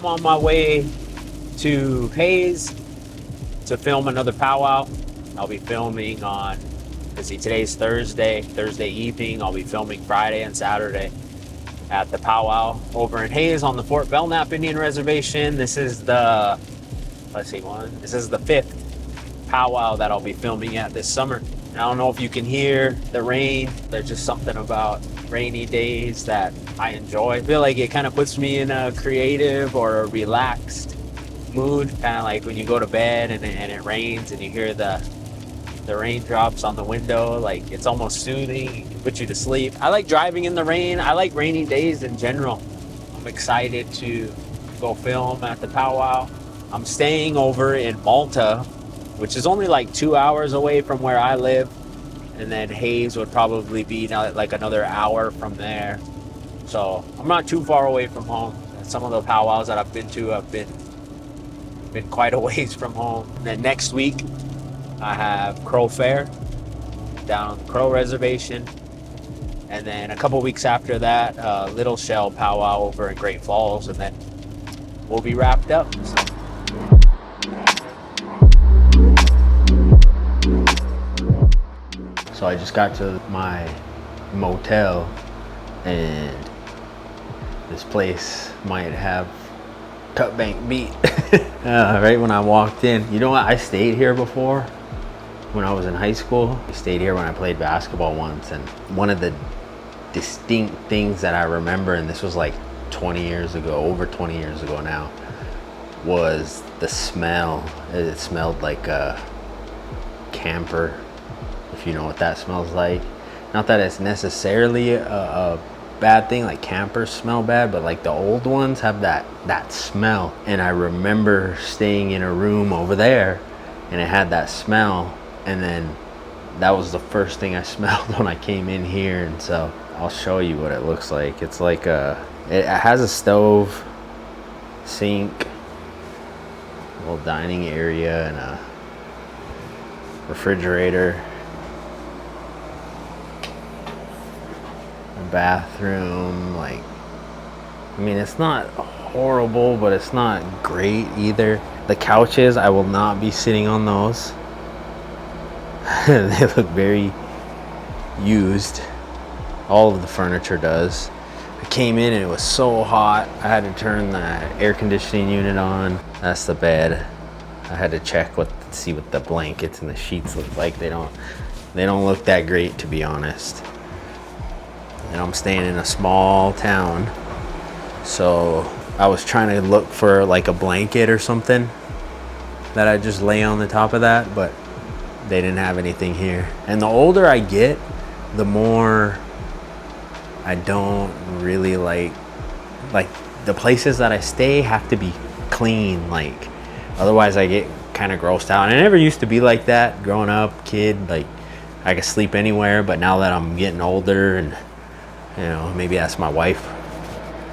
on my way to Hayes to film another powwow. I'll be filming on, let's see, today's Thursday evening. I'll be filming Friday and Saturday at the powwow over in Hayes on the Fort Belknap Indian Reservation. This is the, this is the 5th powwow that I'll be filming at this summer. I don't know if you can hear the rain. There's just something about rainy days that I enjoy. I feel like it kind of puts me in a creative or a relaxed mood, kind of like when you go to bed and it rains and you hear the raindrops on the window. Like, it's almost soothing. It puts you to sleep. I like driving in the rain. I like rainy days in general. I'm excited to go film at the powwow. I'm staying over in Malta, which is only like 2 hours away from where I live. And then Hayes would probably be like another hour from there. So I'm not too far away from home. Some of the powwows that I've been to have been quite a ways from home. And then next week, I have Crow Fair down on the Crow Reservation. And then a couple weeks after that, Little Shell powwow over in Great Falls. And then we'll be wrapped up. So I just got to my motel, and this place might have cut bank beat. Right when I walked in. You know what? I stayed here before. When I was in high school, I stayed here when I played basketball once, and one of the distinct things that I remember, and this was like 20 years ago, over 20 years ago now, was the smell. It smelled like a camper, if you know what that smells like. Not that it's necessarily a bad thing, like campers smell bad, but like the old ones have that smell. And I remember staying in a room over there, and it had that smell. And then that was the first thing I smelled when I came in here. And so I'll show you what it looks like. It's like it has a stove, sink, a little dining area, and a refrigerator, a bathroom. Like, I mean, it's not horrible, but it's not great either. The couches, I will not be sitting on those. They look very used. All of the furniture does. I came in and it was so hot. I had to turn the air conditioning unit on. That's the bed. I had to check see what the blankets and the sheets look like. They don't look that great, to be honest. And I'm staying in a small town, so I was trying to look for like a blanket or something that I just lay on the top of that, but they didn't have anything here. And the older I get, the more I don't really like the places that I stay have to be clean, like otherwise I get kind of grossed out. And I never used to be like that growing up, kid. Like, I could sleep anywhere, but now that I'm getting older, and you know, maybe that's my wife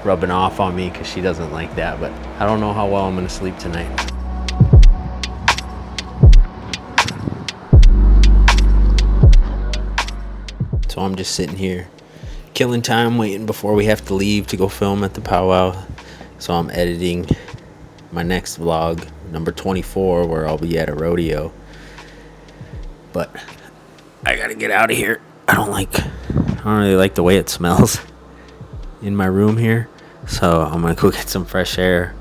rubbing off on me because she doesn't like that, but I don't know how well I'm gonna sleep tonight. So I'm just sitting here killing time, waiting before we have to leave to go film at the powwow. So I'm editing my next vlog, number 24, where I'll be at a rodeo. But I gotta get out of here. I don't really like the way it smells in my room here. So I'm gonna go get some fresh air.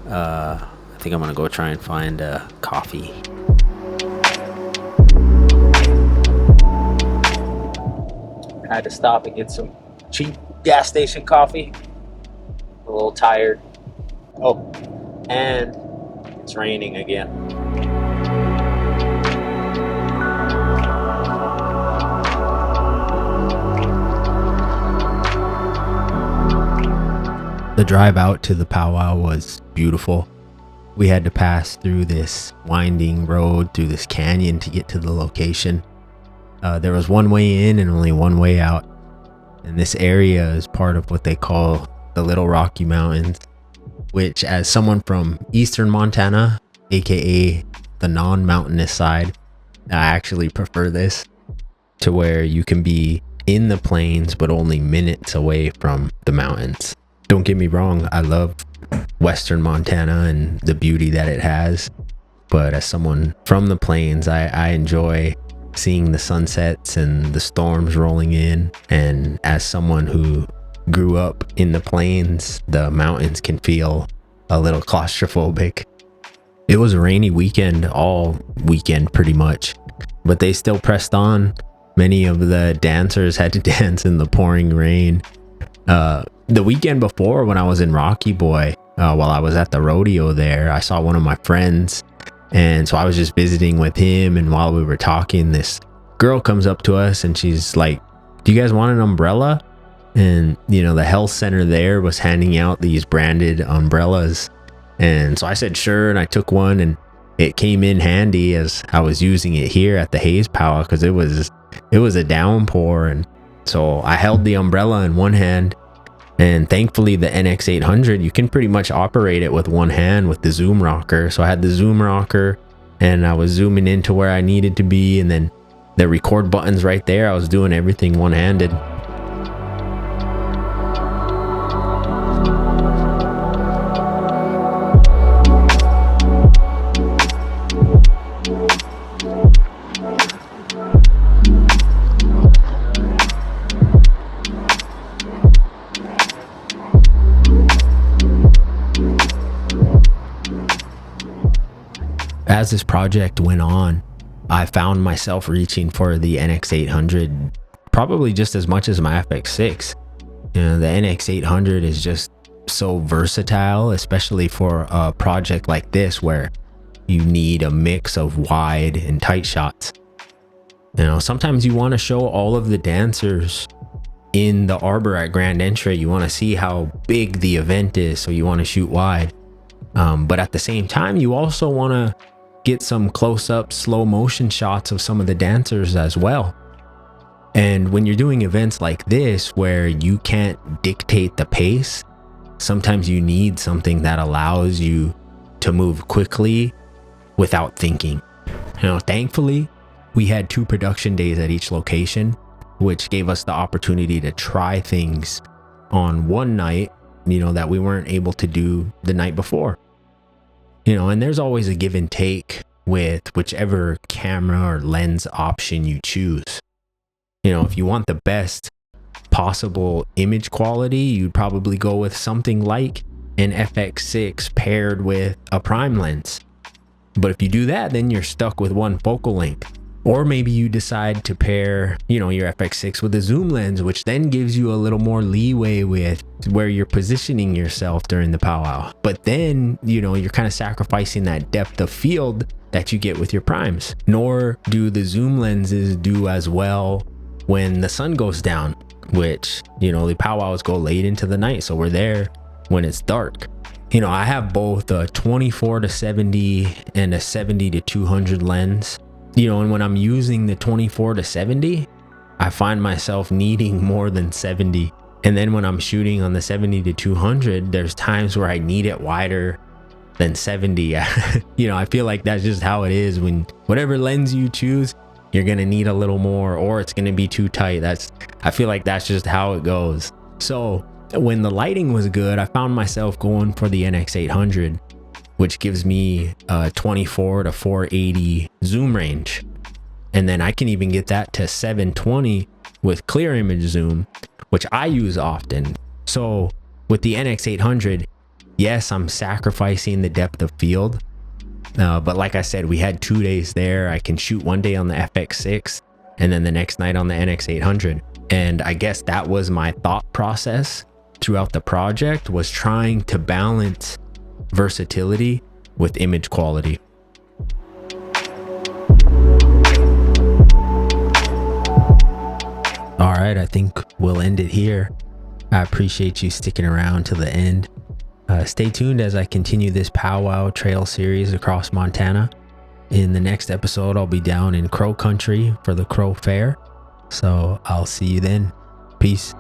I think I'm gonna go try and find coffee. I had to stop and get some cheap gas station coffee. A little tired. Oh, and it's raining again. The drive out to the powwow was beautiful. We had to pass through this winding road, through this canyon to get to the location. There was one way in and only one way out. And this area is part of what they call the Little Rocky Mountains, which, as someone from eastern Montana, aka the non-mountainous side, I actually prefer this, to where you can be in the plains but only minutes away from the mountains. Don't get me wrong, I love Western Montana and the beauty that it has. But as someone from the plains, I enjoy seeing the sunsets and the storms rolling in. And as someone who grew up in the plains, the mountains can feel a little claustrophobic. It was a rainy weekend, all weekend pretty much, but they still pressed on. Many of the dancers had to dance in the pouring rain. The weekend before, when I was in Rocky Boy, while I was at the rodeo there, I saw one of my friends, and so I was just visiting with him, and while we were talking, this girl comes up to us and she's like, "Do you guys want an umbrella?" And you know, the health center there was handing out these branded umbrellas, and so I said sure, and I took one, and it came in handy as I was using it here at the Haze Powwow, because it was a downpour. And so I held the umbrella in one hand, and thankfully the NX800, you can pretty much operate it with one hand with the zoom rocker. So I had the zoom rocker and I was zooming into where I needed to be, and then the record buttons right there, I was doing everything one-handed. As this project went on, I found myself reaching for the NX800 probably just as much as my FX6. You know, the NX800 is just so versatile, especially for a project like this where you need a mix of wide and tight shots. You know, sometimes you want to show all of the dancers in the arbor at Grand Entry. You want to see how big the event is, so you want to shoot wide. But at the same time, you also want to get some close-up slow motion shots of some of the dancers as well. And when you're doing events like this where you can't dictate the pace, sometimes you need something that allows you to move quickly without thinking. You know, thankfully we had 2 production days at each location, which gave us the opportunity to try things on one night, you know, that we weren't able to do the night before. You know, and there's always a give and take with whichever camera or lens option you choose. You know, if you want the best possible image quality, you'd probably go with something like an FX6 paired with a prime lens. But if you do that, then you're stuck with one focal length. Or maybe you decide to pair, you know, your FX6 with a zoom lens, which then gives you a little more leeway with where you're positioning yourself during the powwow. But then, you know, you're kind of sacrificing that depth of field that you get with your primes. Nor do the zoom lenses do as well when the sun goes down, which, you know, the powwows go late into the night, so we're there when it's dark. You know, I have both a 24-70 and a 70-200 lens. You know, and when I'm using the 24-70, I find myself needing more than 70. And then when I'm shooting on the 70-200, there's times where I need it wider than 70. You know, I feel like that's just how it is. When whatever lens you choose, you're gonna need a little more, or it's gonna be too tight. I feel like that's just how it goes. So when the lighting was good, I found myself going for the NX800, which gives me a 24-480 zoom range. And then I can even get that to 720 with clear image zoom, which I use often. So with the NX800, yes, I'm sacrificing the depth of field. But like I said, we had 2 days there. I can shoot one day on the FX6 and then the next night on the NX800. And I guess that was my thought process throughout the project, was trying to balance versatility with image quality. All right, I think we'll end it here. I appreciate you sticking around to the end. Stay tuned as I continue this powwow trail series across Montana. In the next episode, I'll be down in Crow Country for the Crow Fair. So I'll see you then. Peace.